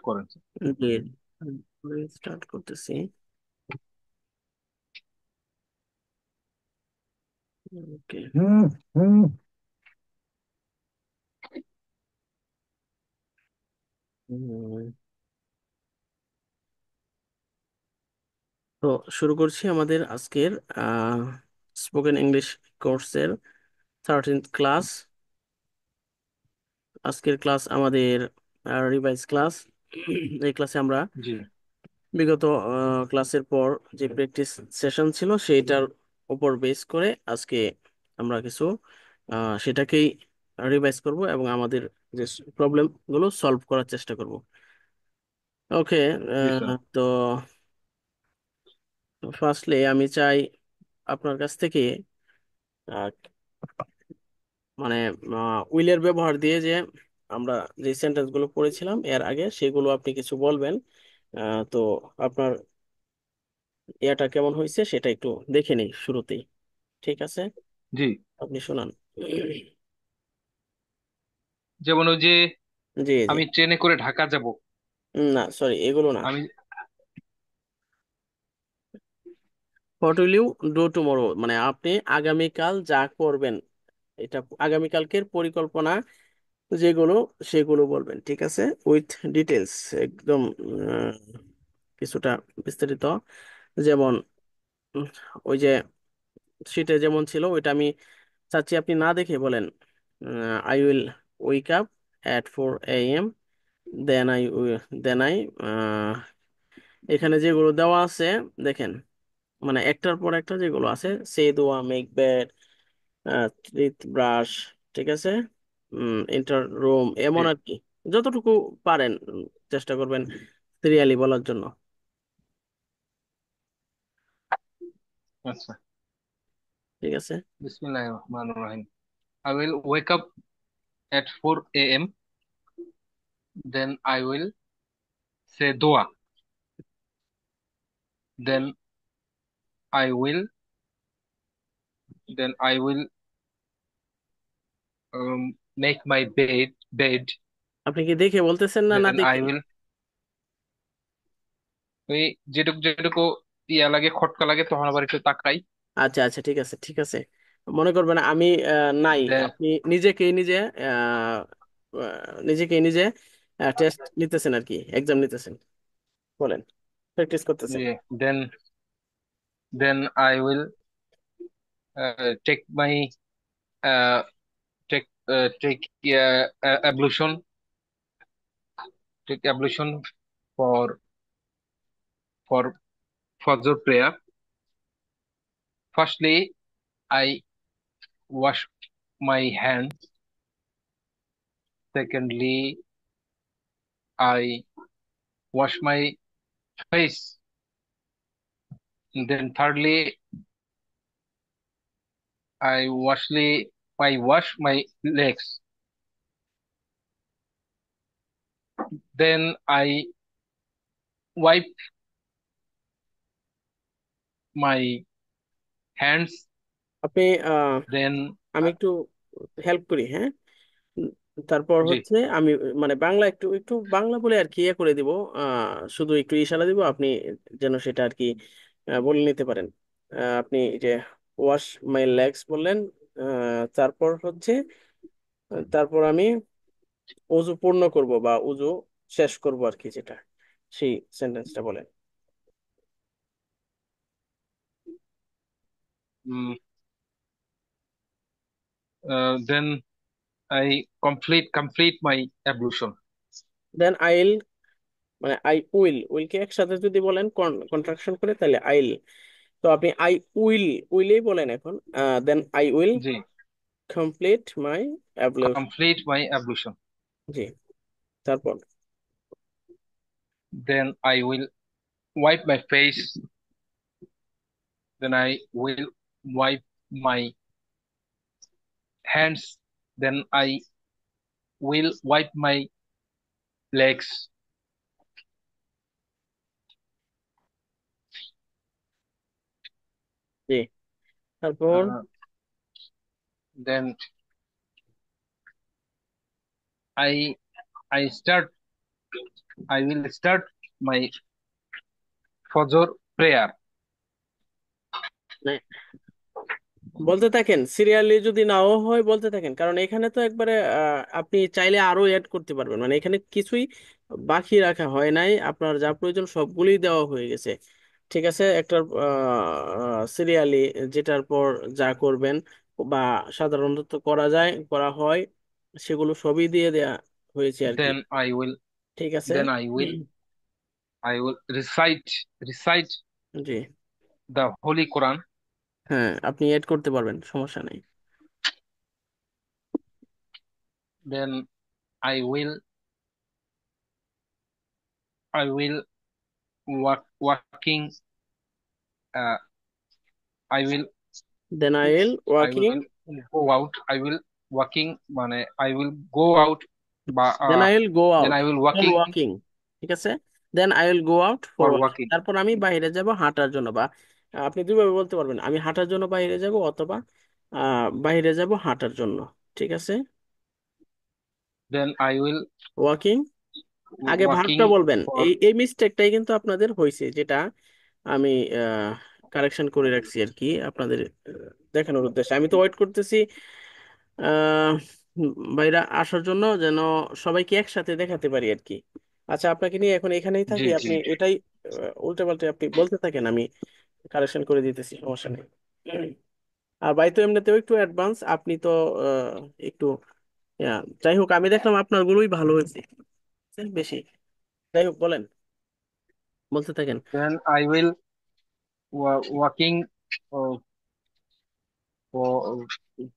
করেন। জি, স্টার্ট করতেছি। ওকে। হুম হুম তো শুরু করছি আমাদের আজকের স্পোকেন ইংলিশ কোর্সের 13th ক্লাস। আজকের ক্লাস আমাদের রিভাইজ ক্লাস। এই ক্লাসে আমরা জি। বিগত ক্লাসের পর যে প্র্যাকটিস সেশন ছিল সেইটার উপর বেস করে আজকে আমরা কিছু সেটাকেই রিভাইজ করব এবং আমাদের যে প্রবলেম গুলো সলভ করার চেষ্টা করব। ওকে। জি স্যার। তো ফার্স্টলি আমি চাই আপনার কাছ থেকে আহ, মানে উইলের ব্যবহার দিয়ে যে আমরা যে সেন্টেন্স গুলো পড়েছিলাম এর আগে সেগুলো আপনি কিছু বলবেন। তো আপনার ইয়াটা কেমন হয়েছে সেটা একটু দেখে নিই শুরুতেই। ঠিক আছে, জি। আপনি শোনান। যেমন ওই যে জি জি। আমি ট্রেনে করে ঢাকা যাব। না সরি, এগুলো না। আমি what will you do tomorrow, মানে আপনি আগামীকাল যা করবেন, এটা আগামীকালকের পরিকল্পনা যেগুলো সেগুলো বলবেন। ঠিক আছে, উইথ ডিটেলস একদম কিছুটা বিস্তারিত। যেমন উম, ওই যে শীটে যেমন ছিল ওইটা আমি চাচ্ছি আপনি না দেখে বলেন। I will wake up at 4 AM, then I then I এখানে যেগুলো দেওয়া আছে দেখেন, মানে একটার পর একটা যেগুলো আছে, সে দোয়া, মেক বেড, টিথ ব্রাশ, ঠিক আছে, ইন্টার রুম, জি। এমন আর কি। যতটুকু পারেন চেষ্টা করবেন সিরিয়ালি বলার জন্য। আচ্ছা। ঠিক আছে। বিসমিল্লাহির রহমানির রহিম। I will wake up at 4 a.m. Then I will say dua. Then I will then I will make my bed. আপনি কি দেখে বলতেছেন না না Then দেখে? I will ওই যেটুকু যেটুকু ইয়া লাগে, খটকা লাগে, তখন আবার একটু তাকাই। আচ্ছা আচ্ছা, ঠিক আছে ঠিক আছে। মনে করবেন আমি নাই, Then আপনি নিজেকেই নিজে আহ, নিজেকেই নিজে টেস্ট নিতেছেন আর কি, এক্সাম নিতেছেন, বলেন, প্র্যাকটিস করতেছেন। then I will take my uh, take ablution, take ablution for for Fajr prayer. Firstly, I wash my hands. Secondly, I wash my face. And then thirdly, I wash my legs. Then I wipe my hands. আপনি Then আমি একটু help করি, হ্যাঁ। উম, তারপর জি। হচ্ছে আমি মানে বাংলা একটু একটু বাংলা বলে আর কি ইয়ে করে দিব, শুধু একটু ইশারা দিব আপনি যেন সেটা আর কি বলে নিতে পারেন। আপনি এই যে ওয়াশ মাই লেগস বললেন, তারপর হচ্ছে তারপর আমি অজু পূর্ণ করব বা অজু শেষ করব আর কি, যেটা সেই সেন্টেন্সটা বলেন। mm, then I complete my ablution. দেন আইল, মানে আই উইল, উইলকে একসাথে যদি বলেন কন্ট্রাকশন করে তাহলে আইল। তো আপনি আই উইল, উইলেই বলেন এখন। দেন আই উইল জি। Complete my ablution. Complete my ablution. জি, তারপর Then I will wipe my face. Then I will wipe my hands. Then I will wipe my legs. জি, তারপর Uh, then I I start I will start my Fajr prayer. বলতে থাকেন, serially যদি নাও হয় বলতে থাকেন, কারণ এখানে তো একবারে আপনি চাইলে আরো অ্যাড করতে পারবেন, মানে এখানে কিছুই বাকি রাখা হয় নাই, আপনার যা প্রয়োজন সবগুলোই দেওয়া হয়ে গেছে। ঠিক আছে, একটা সিরিয়ালি যেটার পর যা করবেন বা সাধারণত করা যায়, করা হয়, সেগুলো সবই দিয়ে দেয়া হয়েছে আর কি। Then I will ঠিক আছে। then I will recite G, the Holy Quran. হ্যাঁ, আপনি এড করতে পারবেন, সমস্যা নেই। Then I will I will walking uh, I will then I will I walking, will go out. I will walking মানে I will go out বা then I will go then out I will for walking walking. ঠিক আছে, then I will go out for for walking, walking. তারপর আমি বাইরে যাব হাঁটার জন্য, বা আপনি দুইভাবে বলতে পারবেন, আমি হাঁটার জন্য বাইরে যাব, অথবা বাইরে যাব হাঁটার জন্য। ঠিক আছে, Then I will ওয়াকিং, আগে ভার্বটা walking বলবেন। for এই এই মিস্টেকটাই কিন্তু আপনাদের হয়েছে, যেটা আমি কারেকশন করে রাখছি আর কি, আপনাদের দেখানোর উদ্দেশ্যে। আমি তো ওয়েট করতেছি আহ বাইরে আসার জন্য, যেন সবাইকে একসাথে দেখাতে পারি আর কি। আচ্ছা, আপনাকে নিয়ে এখন এখানেই জি থাকি, জি আপনি এটাই উল্টে পাল্টে আপনি বলতে থাকেন, আমি কারেকশন করে দিতেছি, সমস্যা নেই। আর ভাই তো এমনিতেও একটু অ্যাডভান্স, আপনি তো একটু যাই হোক, আমি দেখলাম আপনার গুলোই ভালো হয়েছে বেশি। যাই হোক, বলেন, বলতে থাকেন। then I will walking uh, for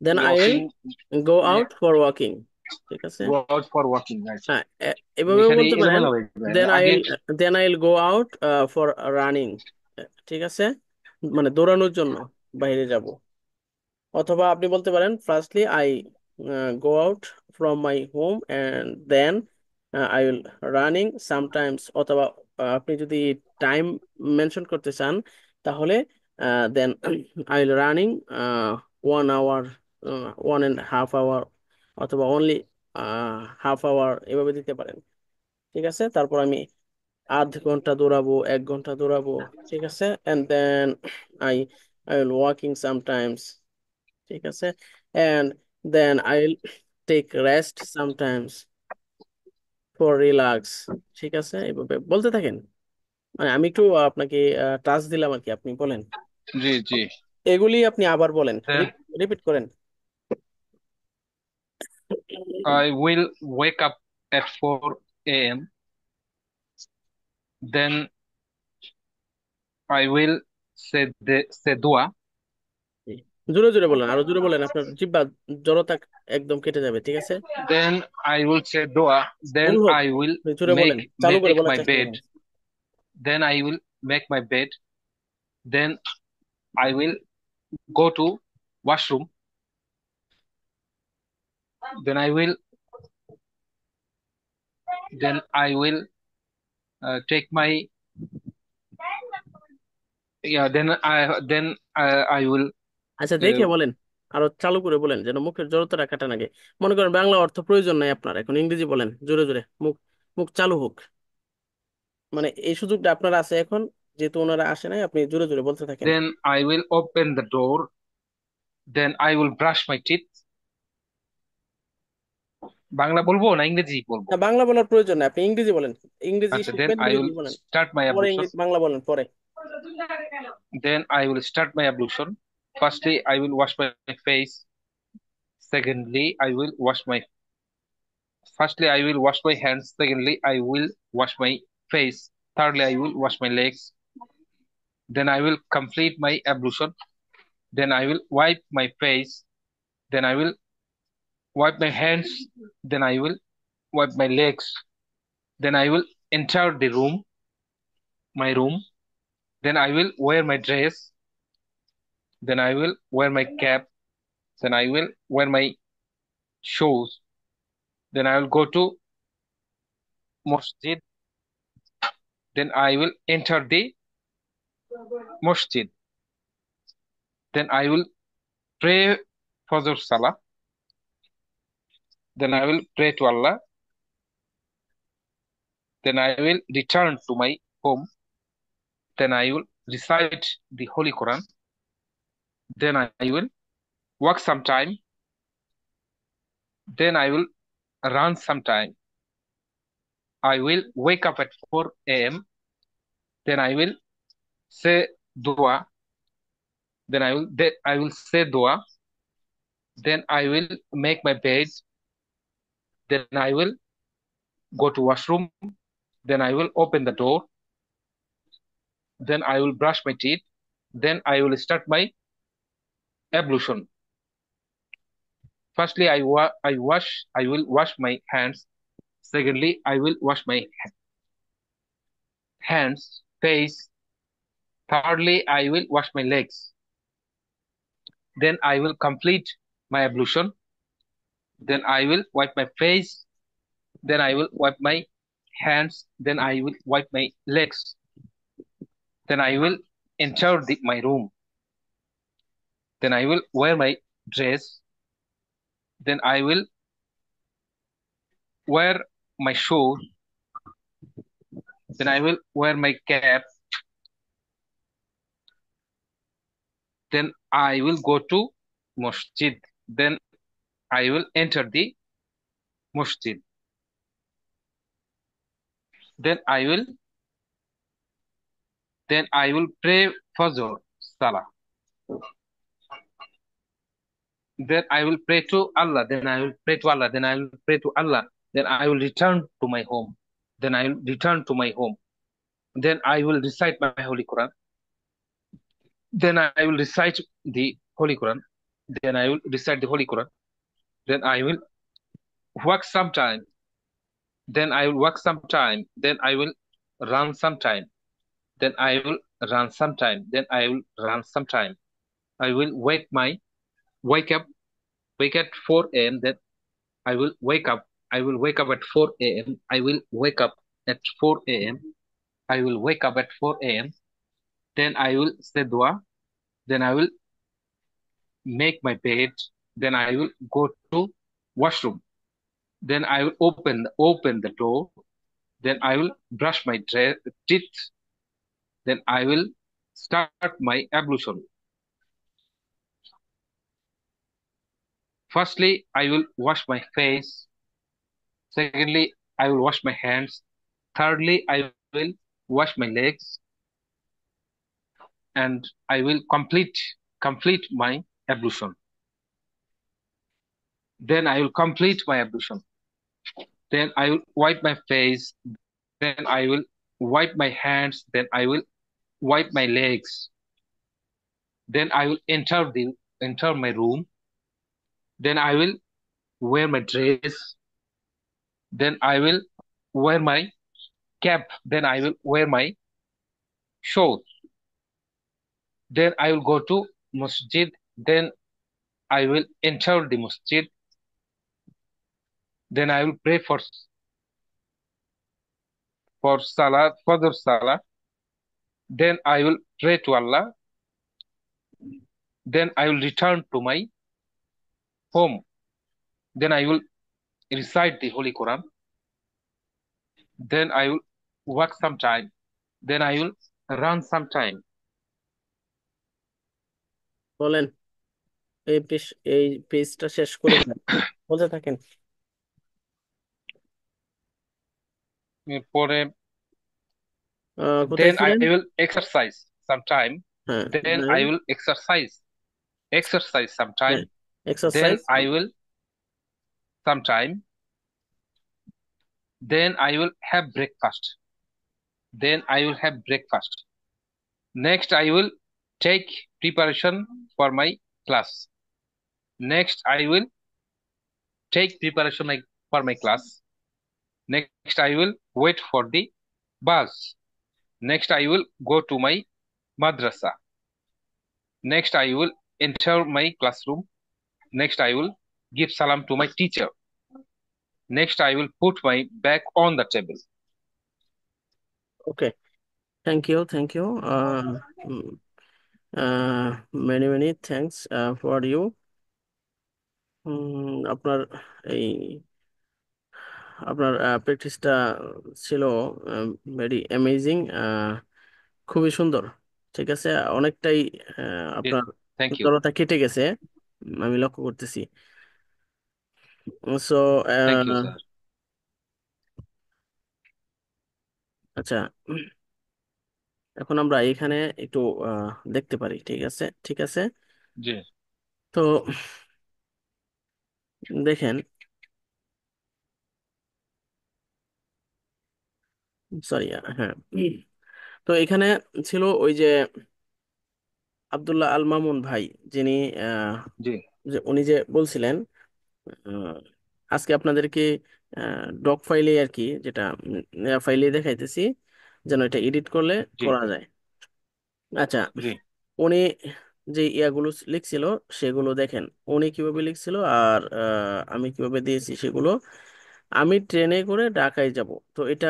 then I will walking go yeah, out for walking. ঠিক আছে, go out for walking right. হ্যাঁ, এভাবেও এখানে বলতে পারেন। এলোমেলো হয়ে যাবে দেন আই আগে will then I will go out for running. ঠিক আছে, মানে দৌড়ানোর জন্য বাইরে যাব। অথবা আপনি বলতে পারেন, firstly I go out from my home and then I will running sometimes, অথবা আপনি যদি টাইম মেনশন করতে চান, তাহলে then I will running 1 hour, 1.5 hour, অথবা অনলি হাফ আওয়ার, এভাবে দিতে পারেন। ঠিক আছে, তারপর আমি আধ ঘন্টা দৌড়াবো, 1 ঘন্টা দৌড়াবো। ঠিক আছে, and then I I will walking sometimes. ঠিক আছে, and then I will take rest sometimes for relax. ঠিক আছে, এইভাবে বলতে থাকেন, মানে আমি একটু আপনাকে টাচ দিলাম আর কি, আপনি বলেন। জি জি এগুলি আপনি আবার বলেন, then রিপিট করেন। I will wake up at 4 a.m. Then I will say dua. জি। জোরে জোরে বলেন, আরো জোরে বলেন, আপনার জিহ্বা জড়তা একদম কেটে যাবে। ঠিক আছে, Then I will say dua. ভুল Then হোক, I will জোরে বলেন, make চালু করে make বলার my চেষ্টা bed. করেন। Then I will make my bed. Then I will go to washroom. Then I will take my yeah. I will আচ্ছা, দেখে uh, বলেন, আরো চালু করে বলেন, যেন মুখের জড়তাটা কাটা নাগে। মনে করেন বাংলা অর্থ প্রয়োজন নাই আপনার, এখন ইংরেজি বলেন জোরে জোরে, মুখ মুখ চালু হোক, মানে এই সুযোগটা আপনার আছে এখন, যেহেতু ওনারা আসে নাই, আপনি জোরে জোরে বলতে থাকেন। then I will open the door. Then I will brush my teeth. Bangla বলবো না ইংরেজি বলবো? না, বাংলা বলার প্রয়োজন নাই, আপনি ইংরেজি বলেন, ইংরেজি আচ্ছা then শিখবেন, I ইংরেজি will বলেন, start my পরে ablution. ইংরেজি বাংলা বলেন পরে। Then I will start my ablution. Firstly, I will wash my face. Secondly, I will wash my Firstly, I will wash my hands. Secondly, I will wash my face. Thirdly, I will wash my legs. Then I will complete my ablution. Then I will wipe my face. Then I will wipe my hands. Then I will wipe my legs. Then I will enter my room. Then I will wear my dress. Then I will wear my cap. Then I will wear my shoes. Then I will go to masjid. Then I will enter the masjid. Then I will pray Fajr Salah. Then I will pray to Allah. Then I will return to my home. Then I will recite the Holy Quran. Then I will walk some time. Then I will run some time. I will wake up at 4 a.m. Then I will say dua. Then I will say dua. Then I will make my bed. Then I will go to washroom. Then I will open the door. Then I will brush my teeth. Then I will start my ablution. Firstly, I will wash my hands. Secondly, I will wash my hands, face. Thirdly, I will wash my legs. Then I will complete my ablution. Then I will wipe my face. Then I will wipe my hands. Then I will wipe my legs. Then I will enter my room. Then I will wear my dress. Then I will wear my shoes. Then I will wear my cap. Then I will go to masjid. Then I will enter the masjid. Then I will then I will pray Fajr Salah. Then I will pray to Allah. Then I will pray to Allah. Then I will pray to Allah. Then I will return to my home. Then I will return to my home. Then I will recite my Holy Quran. Then I will recite the Holy Quran. Then I will recite the Holy Quran. Then I will work sometime. Then I will work sometime. Then I will run sometime. Then I will run sometime. Then I will run sometime. I will wake up wake at 4 a.m. Then I will wake up. I will wake up at 4 a.m. I will wake up at 4 a.m. I will wake up at 4 a.m. Then I will say dua. Then I will make my bed. Then I will go to washroom. Then I will open the door. Then I will brush my teeth. Then I will start my ablution. Firstly, I will wash my face. Secondly, I will wash my hands. Thirdly, I will wash my legs, and I will complete my ablution. Then I will complete my ablution. Then I will wipe my face. Then I will wipe my hands. Then I will wipe my legs. Then I will enter my room. Then I will wear my dress. Then I will wear my cap. Then I will wear my shoes. Then I will go to masjid. Then I will enter the masjid. Then I will pray for salah, further salah. Then I will pray to Allah. Then I will return to my home. Then I will recite the Holy Quran. Then I will work some time. Then I will run some time. বলেন, এই পেজটা শেষ করে দেন, বলতে থাকেন। এরপরে কোথায় then I ছিলেন? will exercise some time. হ্যাঁ, Then I will exercise some time. হ্যাঁ, Then exercise. I will some time. Then I will have breakfast. Then I will have breakfast. Next I will take preparation for my class. Next I will take preparation for my class. Next I will wait for the bus. Next I will go to my madrasa. Next I will enter my classroom. Next I will give salam to my teacher. Next I will put my bag on the table. Okay, thank you many many thanks for you. আপনার এই আপনার প্র্যাকটিসটা ছিল very amazing, খুবই সুন্দর। ঠিক আছে, অনেকটাই আপনার থ্যাংক ইউ। জড়তা কেটে গেছে, আমি লক্ষ্য করতেছি। So thank you sir. আচ্ছা, এখন আমরা এখানে একটু দেখতে পারি। ঠিক আছে, ঠিক আছে। জি তো দেখেন, সরি, হ্যাঁ, তো এখানে ছিল ওই যে আব্দুল্লাহ আল মামুন ভাই, যিনি আহ, জি যে উনি যে বলছিলেন আহ, আজকে আপনাদেরকে ডক ফাইলে আর কি, যেটা ফাইলে দেখাইতেছি, যেন এটা এডিট করলে জি করা যায়। আচ্ছা, জি উনি যে ইয়াগুলো লিখছিল সেগুলো দেখেন, উনি কিভাবে লিখছিল আর আমি কিভাবে দিয়েছি সেগুলো। আমি ট্রেনে করে ঢাকায় যাব, তো এটা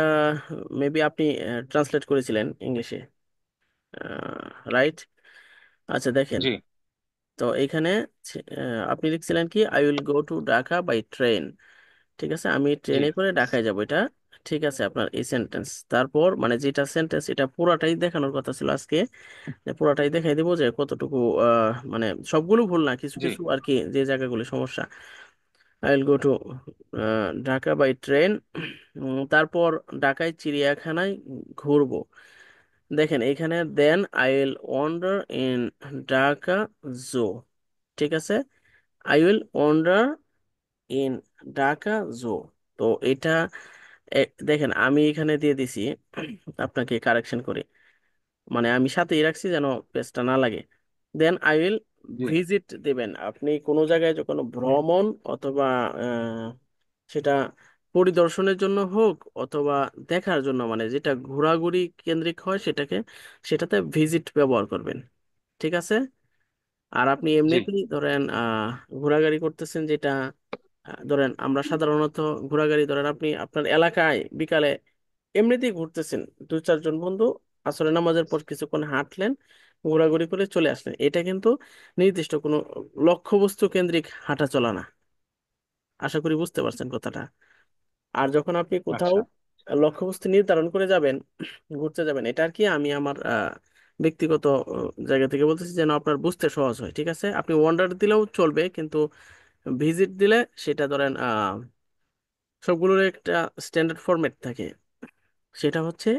মেবি আপনি ট্রান্সলেট করেছিলেন ইংলিশে, রাইট? আচ্ছা দেখেন, জি তো এখানে আপনি লিখছিলেন কি, I will go to Dhaka by train. ঠিক আছে, আমি জি ট্রেনে করে ঢাকায় যাব, এটা ঠিক আছে আপনার এই সেন্টেন্স। তারপর মানে যেটা সেন্টেন্স, এটা পুরাটাই দেখানোর কথা ছিল আজকে, যে পুরাটাই দেখাই দেবো যে কতটুকু মানে সবগুলো ভুল না, কিছু জি কিছু আর কি যে জায়গাগুলো সমস্যা। I will go to Dhaka by train. তারপর ঢাকায় চিড়িয়াখানায় ঘুরবো। দেখেন এইখানে then I will wander in Dhaka zoo. ঠিক আছে, I will wander in Dhaka zoo. তো এটা দেখেন আমি এখানে দিয়ে দিছি, আপনাকে কারেকশন করি, মানে আমি সাথেই রাখছি যেন পেজটা না লাগে। দেন আই উইল জি ভিজিট দেবেন আপনি কোনো জায়গায়, যখন ভ্রমণ অথবা সেটা পরিদর্শনের জন্য হোক অথবা দেখার জন্য, মানে যেটা ঘোরাঘুরি কেন্দ্রিক হয় সেটাকে, সেটাতে ভিজিট ব্যবহার করবেন। ঠিক আছে। আর আপনি জি এমনিতেই ধরেন ঘোরাঘুরি করতেছেন, যেটা ধরেন আমরা সাধারণত ঘোরাঘুরি, ধরেন আপনি আপনার এলাকায় বিকালে এমনিতেই ঘুরতেছেন, দু চারজন বন্ধু আসরের নামাজের পর কিছুক্ষণ হাঁটলেন, ঘোরাঘুরি করে চলে আসলেন, এটা কিন্তু নির্দিষ্ট কোনো লক্ষ্যবস্তু কেন্দ্রিক হাঁটা চলা না। আশা করি বুঝতে পারছেন কথাটা। আর যখন আপনি কোথাও আচ্ছা লক্ষ্যবস্তু নির্ধারণ করে যাবেন, ঘুরতে যাবেন, এটা আর কি আমি আমার ব্যক্তিগত জায়গা থেকে বলতেছি, যেন আপনার বুঝতে সহজ হয়। ঠিক আছে, আপনি ওয়ান্ডার দিলেও চলবে, কিন্তু ভিজিট দিলে সেটা ধরেন সবগুলোর একটা স্ট্যান্ডার্ড ফরম্যাট থাকে। সেটা হচ্ছে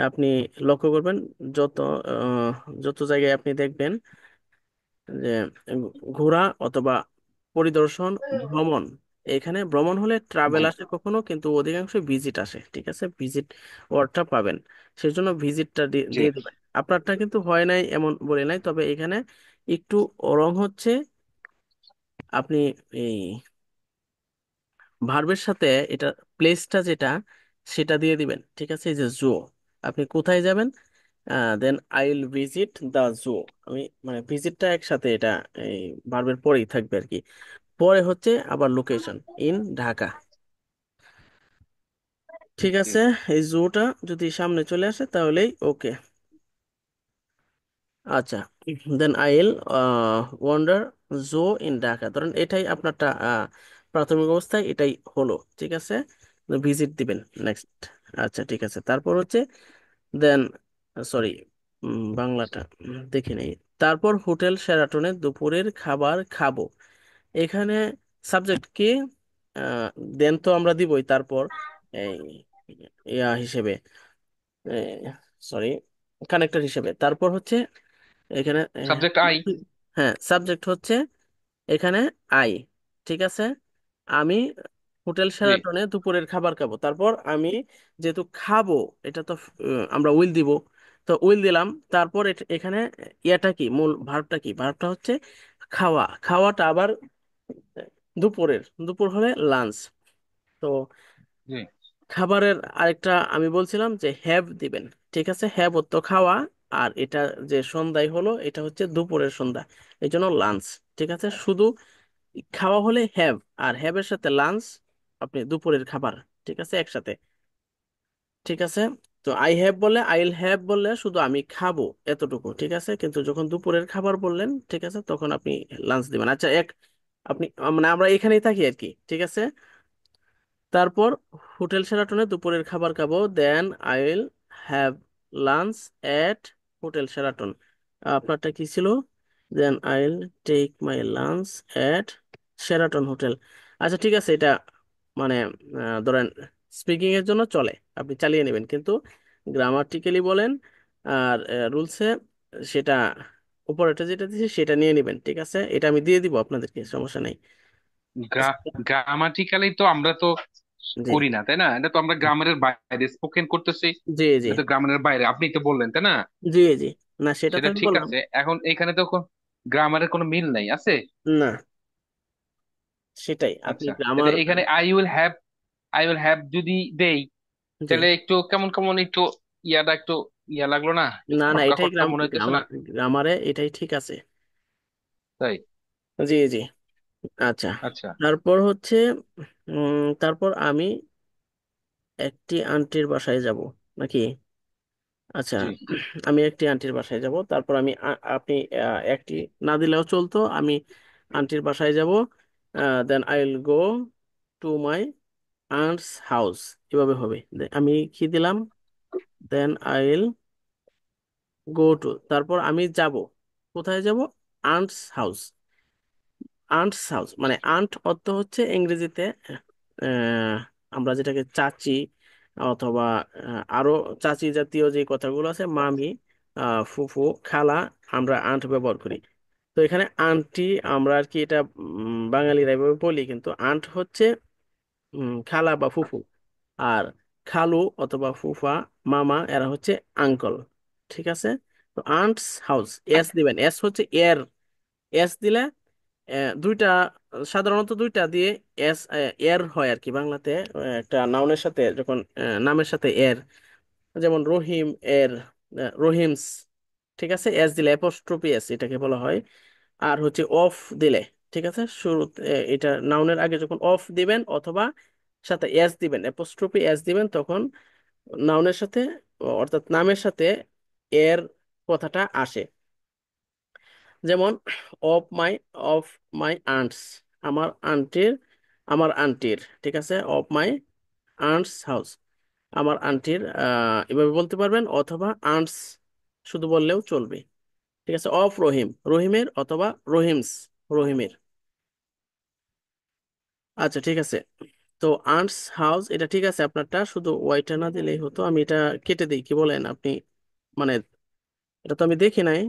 আপনি লক্ষ্য করবেন, যত আহ, যত জায়গায় আপনি দেখবেন যে ঘোরা অথবা পরিদর্শন, ভ্রমণ, এখানে ভ্রমণ হলে ট্রাভেল জি আসে কখনো, কিন্তু অধিকাংশ ভিজিট আসে। ঠিক আছে, ভিজিট ওয়ার্ডটা পাবেন, সেই জন্য ভিজিটটা জি দিয়ে দেবেন। আপনারটা কিন্তু হয় নাই এমন বলে নাই, তবে এখানে একটু রং হচ্ছে, আপনি এই ভার্বের সাথে এটা প্লেসটা যেটা, সেটা দিয়ে দিবেন। ঠিক আছে, এই যে জু, আপনি কোথায় যাবেন, then I will visit the zoo. আমি মানে ভিজিটটা একসাথে, এটা এই ভার্বের পরেই থাকবে আর কি। পরে হচ্ছে আবার লোকেশন, ইন ঢাকা। ঠিক জি আছে, এই জুটা যদি সামনে চলে আসে তাহলেই ওকে। আচ্ছা, then I will wander zoo in Dhaka, ধরেন এটাই আপনারটা প্রাথমিক অবস্থায় এটাই হলো। ঠিক আছে, ভিজিট দিবেন নেক্সট। আচ্ছা ঠিক আছে, তারপর হচ্ছে দেন, সরি, বাংলাটা দেখে নেই। তারপর হোটেল শেরাটনে দুপুরের খাবার খাবো। এখানে সাবজেক্ট কি, দেন তো আমরা দিবই, তারপর এই ইয়া হিসেবে, সরি, কানেক্টর হিসেবে, তারপর হচ্ছে এখানে সাবজেক্ট আই। হ্যাঁ সাবজেক্ট হচ্ছে এখানে আই। ঠিক আছে, আমি হোটেল জি শেরাটনে দুপুরের খাবার খাবো, তারপর আমি যেহেতু খাবো, এটা তো আমরা উইল দিব, তো উইল দিলাম। তারপর এখানে ইয়াটা কি, মূল ভার্বটা কি, ভার্বটা হচ্ছে খাওয়া। খাওয়াটা আবার দুপুরের, দুপুর হলে লাঞ্চ। তো জি খাবারের আরেকটা আমি বলছিলাম যে হ্যাভ দিবেন। ঠিক আছে, হ্যাভ তো খাওয়া, আর এটা যে সন্ধ্যায় হলো এটা হচ্ছে দুপুরের সন্ধ্যা, এই জন্য লাঞ্চ। ঠিক আছে, শুধু খাওয়া হলে হ্যাভ, আর হ্যাভ এর সাথে লাঞ্চ, আপনি দুপুরের খাবার। ঠিক আছে, একসাথে। ঠিক আছে, তো আই হ্যাভ বললে, আই উইল হ্যাভ বললে শুধু আমি খাবো এতটুকু। ঠিক আছে, কিন্তু যখন দুপুরের খাবার বললেন, ঠিক আছে, তখন আপনি লাঞ্চ দিবেন। আচ্ছা, এক আপনি মানে আমরা এখানেই থাকি আর কি। ঠিক আছে, তারপর হোটেল শেরাটনে দুপুরের খাবার খাবো, then I will have lunch at hotel Sheraton. আপনারটা কি ছিল? Then I will take my lunch at Sheraton hotel. আচ্ছা ঠিক আছে, এটা মানে ধরেন স্পিকিং এর জন্য চলে, আপনি চালিয়ে নেবেন, কিন্তু গ্রামাটিক্যালি বলেন আর রুলসে সেটা উপরেটা যেটা দিয়েছি সেটা নিয়ে নেবেন, ঠিক আছে? এটা আমি দিয়ে দিব আপনাদেরকে, সমস্যা নেই। গ্রামাটিক্যালি তো আমরা তো জি করি না, তাই না? এটা তো আমরা গ্রামারের বাইরে স্পোকেন করতেছি। জি জি এটা তো গ্রামারের বাইরে, আপনি তো বললেন, তাই না? জি জি, না সেটা তো সেটা আমি ঠিক বললাম। আছে, এখন এখানে তো গ্রামারের কোনো মিল নাই আছে। না, সেটাই আপনি আচ্ছা, তাহলে গ্রামার। এখানে আই উইল হ্যাভ যদি দেই, জি, তাহলে একটু কেমন কেমন একটু ইয়াটা একটু ইয়া লাগলো না? না না, খটকা এটাই খটকা মনে হইতেছে না? গ্রামারে এটাই ঠিক আছে। তাই? জি জি। আচ্ছা, আচ্ছা। তারপর হচ্ছে তারপর আমি একটি আন্টির বাসায় যাব নাকি? আচ্ছা, জি। আমি একটি আন্টির বাসায় যাব, তারপর আমি আপনি একটি না দিলেও চলতো, আমি আন্টির বাসায় যাব, then I will go to my aunt's house, এভাবে হবে। আমি কি দিলাম? Then I will go to, তারপর আমি যাব, কোথায় যাব? Aunt's house. আন্টস হাউস মানে আন্ট অর্থ হচ্ছে ইংরেজিতে আহ, আমরা যেটাকে চাচি অথবা আরো চাচি জাতীয় যে কথাগুলো আছে, মামি, ফুফু, খালা, আমরা আন্ট ব্যবহার করি। তো এখানে আন্টি আমরা আর কি এটা বাঙালিরা এভাবে বলি, কিন্তু আন্ট হচ্ছে খালা বা ফুফু। আর খালু অথবা ফুফা, মামা, এরা হচ্ছে আঙ্কল, ঠিক আছে? তো আন্টস হাউস, এস দিবেন, এস হচ্ছে এর, এস দিলে দুইটা, সাধারণত দুইটা দিয়ে এস এর হয় আর কি বাংলাতে, একটা নাউনের সাথে যখন নামের সাথে এর, যেমন রহিম এর, রহিমস, ঠিক আছে? এস দিলে অ্যাপোস্ট্রোফি এস এটাকে বলা হয়। আর হচ্ছে অফ দিলে, ঠিক আছে, শুরু এটা নাউনের আগে যখন অফ দিবেন অথবা সাথে এস দিবেন, অ্যাপোস্ট্রোফি এস দিবেন, তখন নাউনের সাথে অর্থাৎ নামের সাথে এর কথাটা আসে। যেমন of my, of my aunts, আমার আন্টির, আমার আন্টির, ঠিক আছে? অফ মাই আন্টস হাউস, আমার আন্টির, এভাবে বলতে পারবেন, অথবা আন্টস শুধু বললেও চলবে, ঠিক আছে? অফ রহিম, রহিমের, অথবা রহিমস, রহিমের। আচ্ছা ঠিক আছে, তো আন্টস হাউস এটা ঠিক আছে, আপনারটা শুধু ওয়াইটা না দিলেই হতো, আমি এটা কেটে দিই, কি বলেন আপনি? মানে এটা তো আমি দেখি নাই।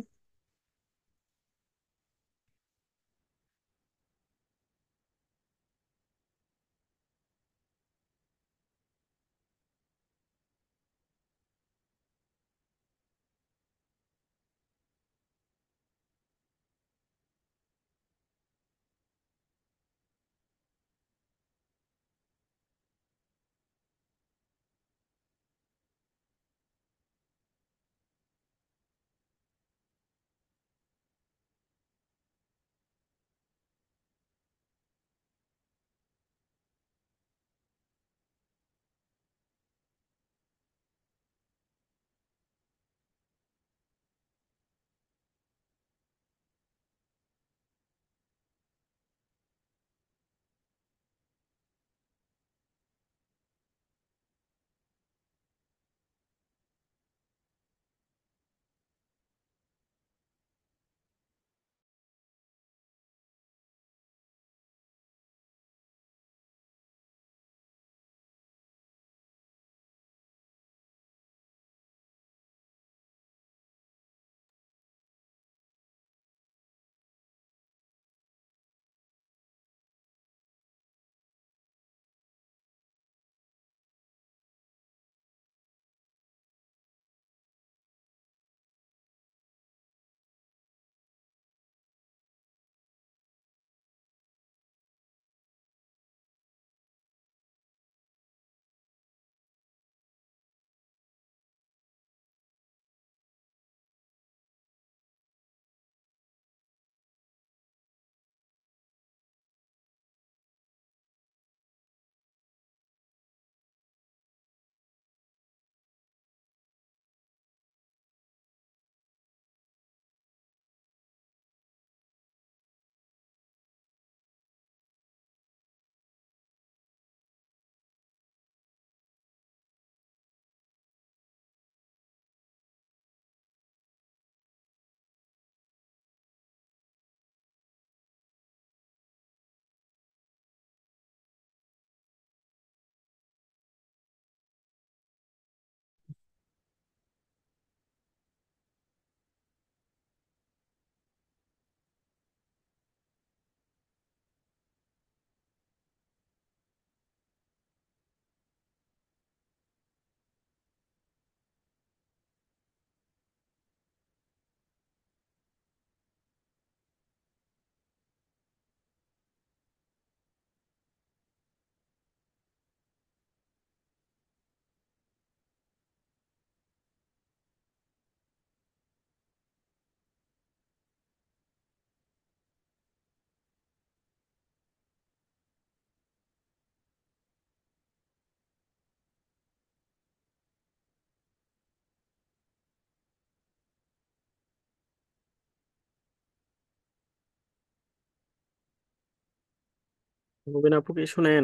রবিন আপু কি শুনেন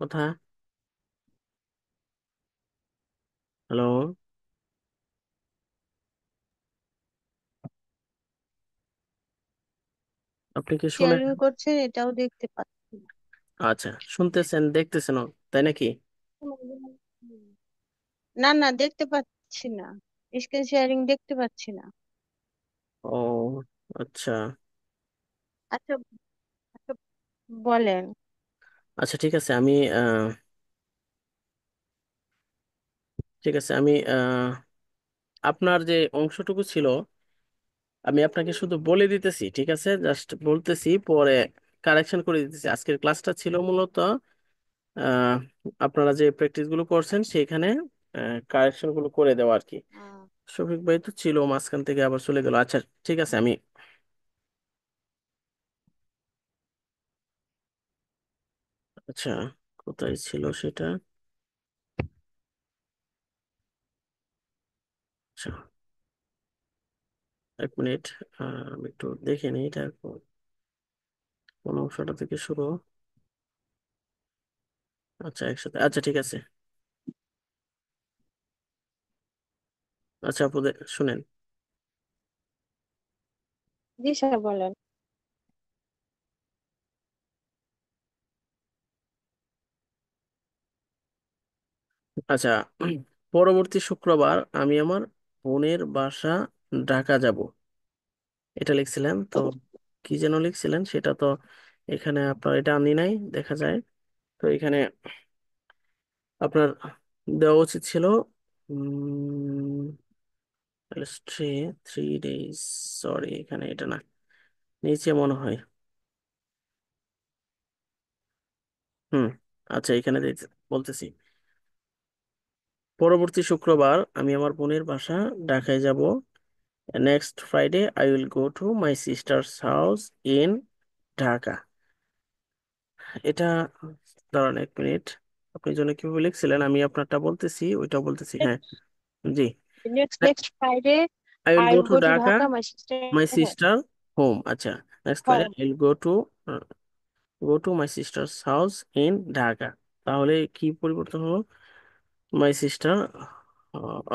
কথা? হ্যালো, আপনি কি শুনেন? শেয়ারিং করছেন এটাও দেখতে পাচ্ছি। আচ্ছা, শুনতেছেন দেখতেছেন তাই নাকি? না না, দেখতে পাচ্ছি না, স্ক্রিন শেয়ারিং দেখতে পাচ্ছি না। ও আচ্ছা। আচ্ছা, আচ্ছা, বলেন। আচ্ছা ঠিক আছে, আমি ঠিক আছে আমি আপনার যে অংশটুকু ছিল আমি আপনাকে শুধু বলে দিতেছি, ঠিক আছে? জাস্ট বলতেছি, পরে কারেকশন করে দিতেছি। আজকের ক্লাসটা ছিল মূলত আহ, আপনারা যে প্র্যাকটিস গুলো করছেন সেখানে কারেকশন গুলো করে দেওয়া আর কি। আহ, শফিক ভাই তো ছিল, মাঝখান থেকে আবার চলে গেল। আচ্ছা ঠিক আছে, আমি আচ্ছা কোথায় ছিল সেটা? আচ্ছা, এক মিনিট। আমি একটু দেখে নিই এটা কোন অংশটা থেকে শুরু। আচ্ছা একসাথে, আচ্ছা ঠিক আছে। আচ্ছা আপু শুনেন। জি স্যার, বলেন। আচ্ছা, পরবর্তী শুক্রবার আমি আমার বোনের বাসা ঢাকা যাব, এটা লিখছিলেন তো। কি যেন লিখছিলেন সেটা তো এখানে আপনার এটা আনি নাই, দেখা যায়। তো এখানে আপনার দেওয়া উচিত ছিল থ্রি 3 days। সরি, এখানে এটা না, নিচে মনে হয়। হুম, আচ্ছা এখানে বলতেছি, পরবর্তী শুক্রবার আমি আমার বোনের বাসা ঢাকায় যাব। Next Friday I will go to my sister's house in Dhaka. এটা, দাঁড়ান এক মিনিট। আপনি জন্য কিভাবে লিখছিলেন আমি আপনারটা বলতেছি, ওইটা বলতেছি, হ্যাঁ। জি, next Friday I will I go will to go to Dhaka Dhaka my sister my home. Sister home. আচ্ছা, next Friday home. I will go to my sister's house in Dhaka. তাহলে কি পরিবর্তন হলো? মাই সিস্টার,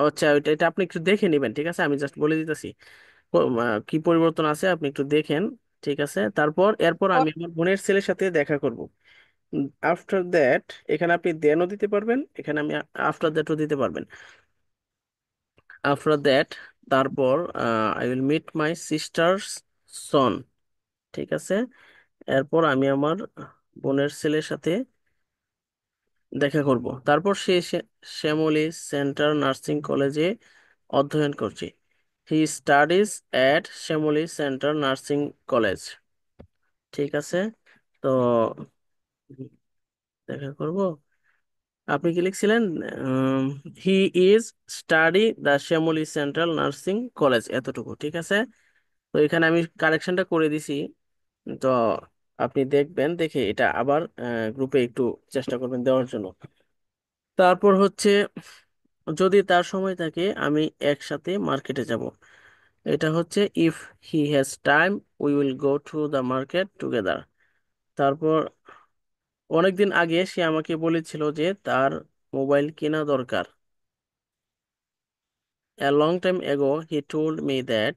আচ্ছা এটা এটা আপনি একটু দেখে নেবেন, ঠিক আছে? আমি জাস্ট বলে দিতেছি কি পরিবর্তন আছে, আপনি একটু দেখেন, ঠিক আছে? এরপর আমি আমার বোনের ছেলের সাথে দেখা করব। আফটার দ্যাট, এখানে আপনি দেনও দিতে পারবেন, এখানে আমি আফটার দ্যাটও দিতে পারবেন। আফটার দ্যাট, তারপর I will meet my sister's son, ঠিক আছে? এরপর আমি আমার বোনের ছেলের সাথে দেখা করব। তারপর সে শ্যামলী সেন্টার নার্সিং কলেজে অধ্যয়ন করছে। He studies at Shyamoli centre nursing college, ঠিক আছে? তো দেখা করব। আপনি কি লিখছিলেন? He is study the Shyamoli central nursing college, এতটুকু, ঠিক আছে? তো এখানে আমি কারেকশনটা করে দিছি। তো আপনি দেখবেন, দেখে এটা আবার গ্রুপে একটু চেষ্টা করবেন দেওয়ার জন্য। তারপর হচ্ছে, যদি তার সময় থাকে আমি একসাথে মার্কেটে যাব। এটা হচ্ছে if he has time we will go to the market together. তারপর অনেকদিন আগে সে আমাকে বলেছিল যে তার মোবাইল কেনা দরকার। A long time ago he told me that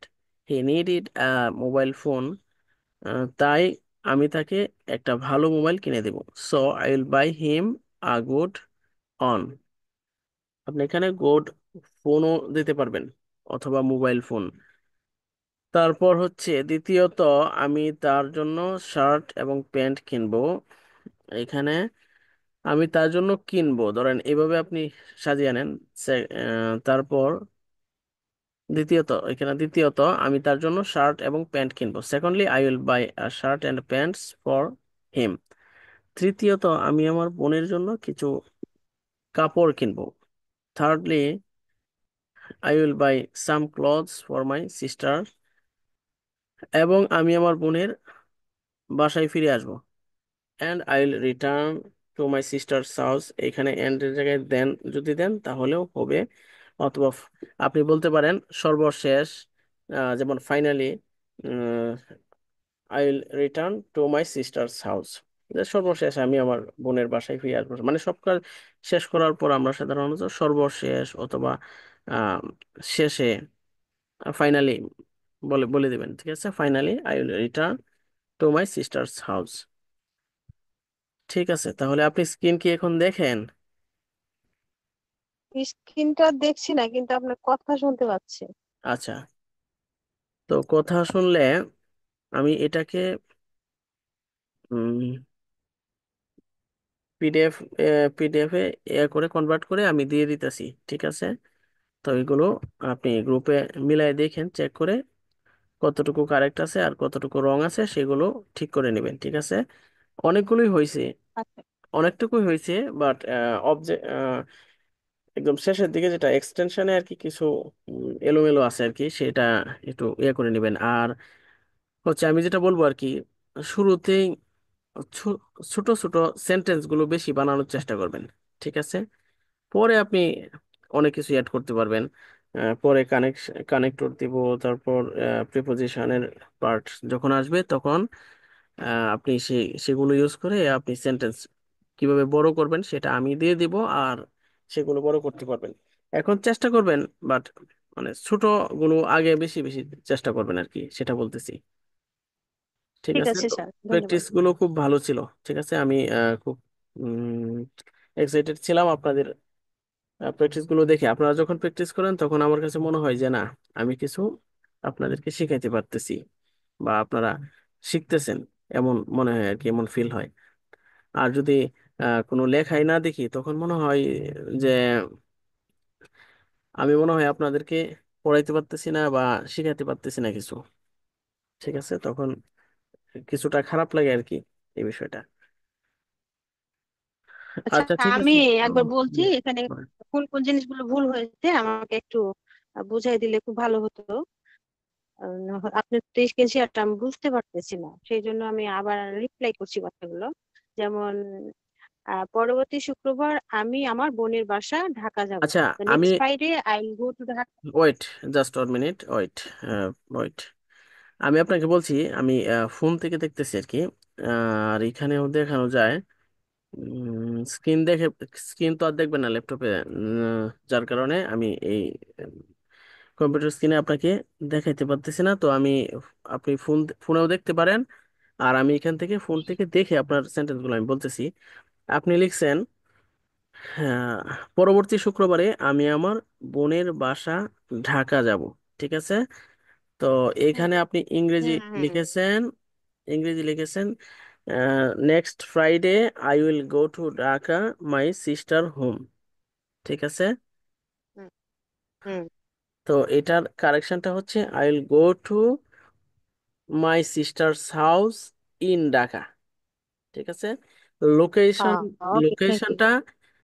he needed a mobile phone. তাই আমি তাকে একটা ভালো মোবাইল কিনে দেব। So I will buy him a good on. আপনি এখানে গুড ফোনও দিতে পারবেন, অথবা মোবাইল ফোন। তারপর হচ্ছে দ্বিতীয়ত, আমি তার জন্য শার্ট এবং প্যান্ট কিনবো। এখানে আমি তার জন্য কিনবো, ধরেন এইভাবে আপনি সাজিয়ে নেন। তারপর দ্বিতীয়ত আমি তার জন্য শার্ট এবং প্যান্ট কিনবো। Secondly I will buy a shirt and pants for him. তৃতীয়ত আমি আমার বোনের জন্য কিছু কাপড় কিনবো। Thirdly I will buy some clothes for my sister. এবং আমি আমার বোনের বাসায় ফিরে আসবো। And I will return to my sister's house. এখানে এন্ড এর জায়গায় দেন যদি দেন তাহলেও হবে, অথবা আপনি বলতে পারেন সর্বশেষ, যেমন finally I will return to my sister's house, যে সর্বশেষ আমি আমার বোনের বাসায় ফিরে আসবো, মানে সব কাজ শেষ করার পর আমরা সাধারণত সর্বশেষ অথবা আহ শেষে ফাইনালি বলে বলে দিবেন, ঠিক আছে? Finally I will return to my sister's house. ঠিক আছে, তাহলে আপনি স্ক্রিন কি এখন দেখেন? স্ক্রিনটা দেখছি না, কিন্তু আপনার কথা শুনতে পাচ্ছি। আচ্ছা, তো কথা শুনলে আমি এটাকে পিডিএফ পিডিএফ এ করে কনভার্ট করে আমি দিয়ে দিতেছি, ঠিক আছে? তো এগুলো আপনি গ্রুপে মিলাই দেখেন, চেক করে কতটুকু কারেক্ট আছে আর কতটুকু রং আছে সেগুলো ঠিক করে নেবেন, ঠিক আছে? অনেকগুলোই হয়েছে, আচ্ছা, অনেকটুকুই হয়েছে, বাট অবজেক্ট একদম শেষের দিকে যেটা এক্সটেনশনে আর কি কিছু এলোমেলো আছে আর কি, সেটা একটু ইয়ে করে নেবেন। আর হচ্ছে আমি যেটা বলবো আর কি, শুরুতেই ছো- ছোট ছোট সেন্টেন্স গুলো বেশি বানানোর চেষ্টা করবেন, ঠিক আছে? পরে আপনি অনেক কিছু অ্যাড করতে পারবেন। পরে কানেক্টর দিব, তারপর প্রিপোজিশনের পার্ট যখন আসবে তখন আপনি সেগুলো ইউজ করে আপনি সেন্টেন্স কিভাবে বড় করবেন সেটা আমি দিয়ে দিব, আর সেগুলো বড় করতে পারবেন। এখন চেষ্টা করবেন, বাট মানে ছোট গুলো আগে বেশি বেশি চেষ্টা করবেন আর কি, সেটা বলতেছি। ঠিক ঠিক আছে, আছে তো স্যার, ধন্যবাদ। প্র্যাকটিস গুলো খুব ভালো ছিল, ঠিক আছে? আমি খুব এক্সাইটেড ছিলাম আপনাদের প্র্যাকটিস গুলো দেখে। আপনারা যখন প্র্যাকটিস করেন তখন আমার কাছে মনে হয় যে না, আমি কিছু আপনাদেরকে শিখাইতে পারতেছি বা আপনারা শিখতেছেন, এমন মনে হয় আর কি, এমন ফিল হয়। আর যদি কোনো লেখাই না দেখি তখন মনে হয় যে আমি মনে হয় আপনাদেরকে পড়াইতে পারতেছি না বা শিখাইতে পারতেছি না কিছু, ঠিক আছে? তখন কিছুটা খারাপ লাগে আর কি এই বিষয়টা। আচ্ছা, আচ্ছা, ঠিক আমি আছে। একবার বলছি এখানে কোন কোন জিনিসগুলো ভুল হয়েছে, আমাকে একটু বুঝাই দিলে খুব ভালো হতো। আপনার তো স্ক্রিন শেয়ারটা আমি বুঝতে পারতেছি না, সেই জন্য আমি আবার রিপ্লাই করছি কথাগুলো। যেমন পরবর্তী শুক্রবার আমি আমার বোনের বাসা ঢাকা যাব। আচ্ছা, তো আমি next Friday I will go to Dhaka. Wait, just 1 minute, wait, wait. আমি আপনাকে বলছি, আমি ফোন থেকে দেখতেছি আর কি। আর এখানেও দেখানো যায়, স্ক্রিন দেখে, স্ক্রিন তো আর দেখবেন না ল্যাপটপে, যার কারণে আমি এই কম্পিউটার স্ক্রিনে আপনাকে দেখাইতে পারতেছি না। তো আমি, আপনি ফোনেও দেখতে পারেন, আর আমি এখান থেকে ফোন থেকে দেখে আপনার সেন্টেন্সগুলো আমি বলতেছি। আপনি লিখছেন, হ্যাঁ, পরবর্তী শুক্রবারে আমি আমার বোনের বাসা ঢাকা যাব, ঠিক আছে? তো হুম এখানে আপনি ইংরেজি হুম হুম লিখেছেন, ইংরেজি লিখেছেন, next Friday I will go to Dhaka my sister home, ঠিক আছে? হুম হুম। তো এটার কারেকশনটা হচ্ছে I will go to my sister's house in Dhaka, ঠিক আছে? Location, okay, thank you. লোকেশনটা